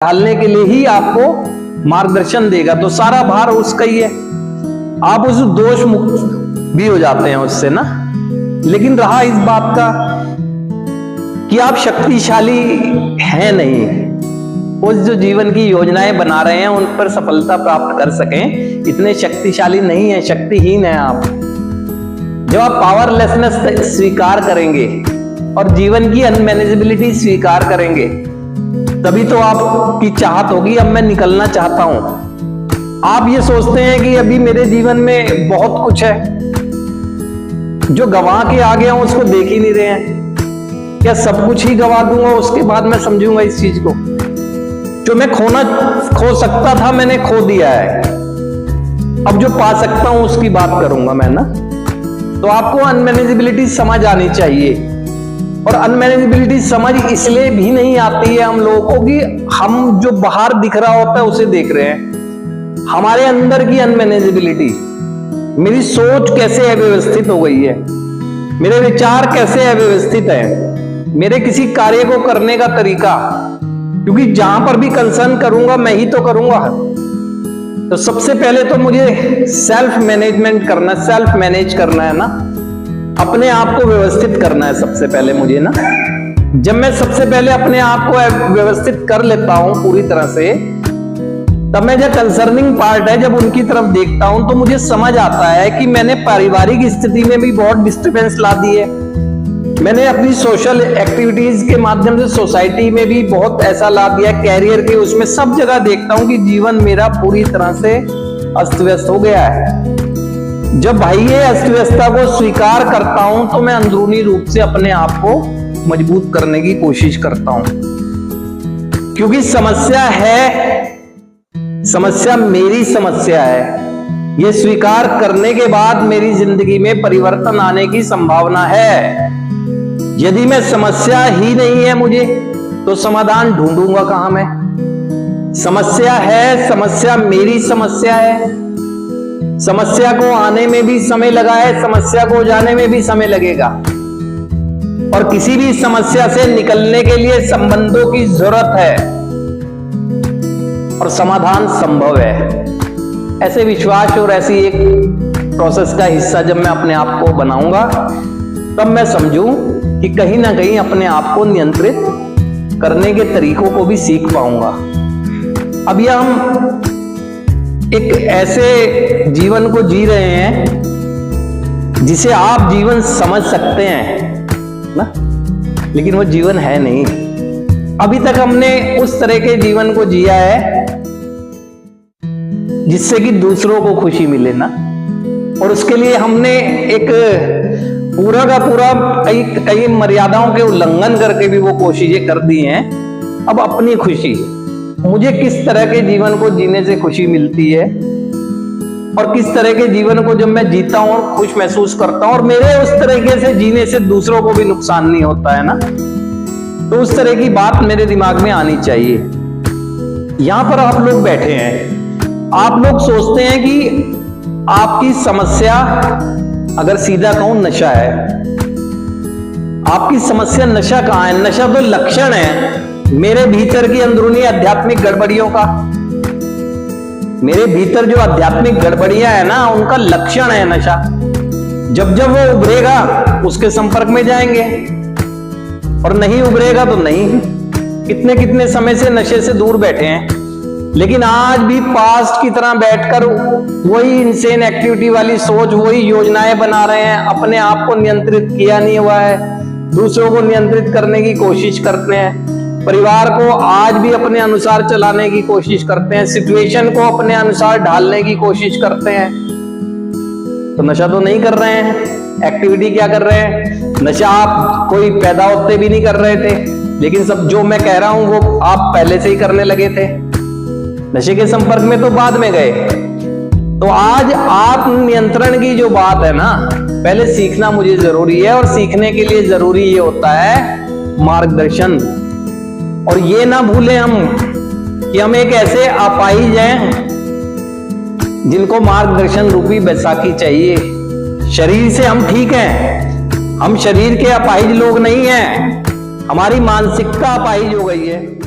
ढालने के लिए ही आपको मार्गदर्शन देगा, तो सारा भार उसका ही है। आप उस दोष मुक्त भी हो जाते हैं उससे ना। लेकिन रहा इस बात का कि आप शक्तिशाली हैं नहीं, उस जो जीवन की योजनाएं बना रहे हैं उन पर सफलता प्राप्त कर सकें, इतने शक्तिशाली नहीं है, शक्तिहीन है आप। जब आप पावरलेसनेस स्वीकार करेंगे और जीवन की अनमैनेजेबिलिटी स्वीकार करेंगे, तभी तो आपकी चाहत होगी अब मैं निकलना चाहता हूं। आप ये सोचते हैं कि अभी मेरे जीवन में बहुत कुछ है, जो गंवा के आ गया हूं उसको देख ही नहीं रहे हैं। क्या सब कुछ ही गंवा दूंगा उसके बाद मैं समझूंगा इस चीज को? जो मैं खो सकता था मैंने खो दिया है, अब जो पा सकता हूं उसकी बात करूंगा मैं ना। तो आपको अनमैनेजेबिलिटी समझ आनी चाहिए। और अनमैनेजेबिलिटी समझ इसलिए भी नहीं आती है हम लोगों को कि हम जो बाहर दिख रहा होता है उसे देख रहे हैं। हमारे अंदर की अनमैनेजेबिलिटी, मेरी सोच कैसे अव्यवस्थित हो गई है, मेरे विचार कैसे अव्यवस्थित है, मेरे किसी कार्य को करने का तरीका, क्योंकि जहां पर भी कंसर्न करूंगा मैं ही तो करूंगा। तो सबसे पहले तो मुझे सेल्फ मैनेजमेंट करना, सेल्फ मैनेज करना है ना, अपने आप को व्यवस्थित करना है सबसे पहले मुझे ना। जब मैं सबसे पहले अपने आप को व्यवस्थित कर लेता हूं पूरी तरह से, तब मैं जो कंसर्निंग पार्ट है जब उनकी तरफ देखता हूं तो मुझे समझ आता है कि मैंने पारिवारिक स्थिति में भी बहुत डिस्टर्बेंस ला दी है, मैंने अपनी सोशल एक्टिविटीज के माध्यम से सोसाइटी में भी बहुत ऐसा ला दिया, कैरियर के उसमें सब जगह देखता हूं कि जीवन मेरा पूरी तरह से अस्त व्यस्त हो गया है। जब भाई ये अस्त व्यस्तता को स्वीकार करता हूं तो मैं अंदरूनी रूप से अपने आप को मजबूत करने की कोशिश करता हूं, क्योंकि समस्या है, समस्या मेरी समस्या है। ये स्वीकार करने के बाद मेरी जिंदगी में परिवर्तन आने की संभावना है। यदि मैं समस्या ही नहीं है मुझे, तो समाधान ढूंढूंगा कहां मैं? समस्या है, समस्या मेरी समस्या है। समस्या को आने में भी समय लगा है, समस्या को जाने में भी समय लगेगा। और किसी भी समस्या से निकलने के लिए संबंधों की जरूरत है और समाधान संभव है। ऐसे विश्वास और ऐसी एक प्रोसेस का हिस्सा जब मैं अपने आप को बनाऊंगा, तब मैं समझूं कि कहीं ना कहीं अपने आप को नियंत्रित करने के तरीकों को भी सीख पाऊंगा। अब यह हम एक ऐसे जीवन को जी रहे हैं जिसे आप जीवन समझ सकते हैं ना, लेकिन वो जीवन है नहीं। अभी तक हमने उस तरह के जीवन को जिया है जिससे कि दूसरों को खुशी मिले ना, और उसके लिए हमने एक पूरा का पूरा कई मर्यादाओं के उल्लंघन करके भी वो कोशिशें कर दी हैं। अब अपनी खुशी, मुझे किस तरह के जीवन को जीने से खुशी मिलती है और किस तरह के जीवन को जब मैं जीता हूं और खुश महसूस करता हूं और मेरे उस तरीके से जीने से दूसरों को भी नुकसान नहीं होता है ना, तो उस तरह की बात मेरे दिमाग में आनी चाहिए। यहां पर आप लोग बैठे हैं, आप लोग सोचते हैं कि आपकी समस्या, अगर सीधा कहूं, नशा है। आपकी समस्या नशा कहां है? नशा तो लक्षण है मेरे भीतर की अंदरूनी आध्यात्मिक गड़बड़ियों का। मेरे भीतर जो आध्यात्मिक गड़बड़ियां है ना, उनका लक्षण है नशा। जब जब वो उभरेगा उसके संपर्क में जाएंगे, और नहीं उभरेगा तो नहीं। कितने कितने समय से नशे से दूर बैठे हैं, लेकिन आज भी पास्ट की तरह बैठकर वही इनसेन एक्टिविटी वाली सोच, वही योजनाएं बना रहे हैं। अपने आप को नियंत्रित किया नहीं हुआ है, दूसरों को नियंत्रित करने की कोशिश करते हैं, परिवार को आज भी अपने अनुसार चलाने की कोशिश करते हैं, सिचुएशन को अपने अनुसार ढालने की कोशिश करते हैं। तो नशा तो नहीं कर रहे हैं, एक्टिविटी क्या कर रहे हैं? नशा आप कोई पैदा होते भी नहीं कर रहे थे, लेकिन सब जो मैं कह रहा हूं वो आप पहले से ही करने लगे थे। नशे के संपर्क में तो बाद में गए। तो आज आत्म नियंत्रण की जो बात है ना, पहले सीखना मुझे जरूरी है, और सीखने के लिए जरूरी ये होता है मार्गदर्शन। और ये ना भूलें हम कि हम एक ऐसे अपाहिज हैं जिनको मार्गदर्शन रूपी बैसाखी चाहिए। शरीर से हम ठीक हैं, हम शरीर के अपाहिज लोग नहीं हैं, हमारी मानसिकता अपाहिज हो गई है।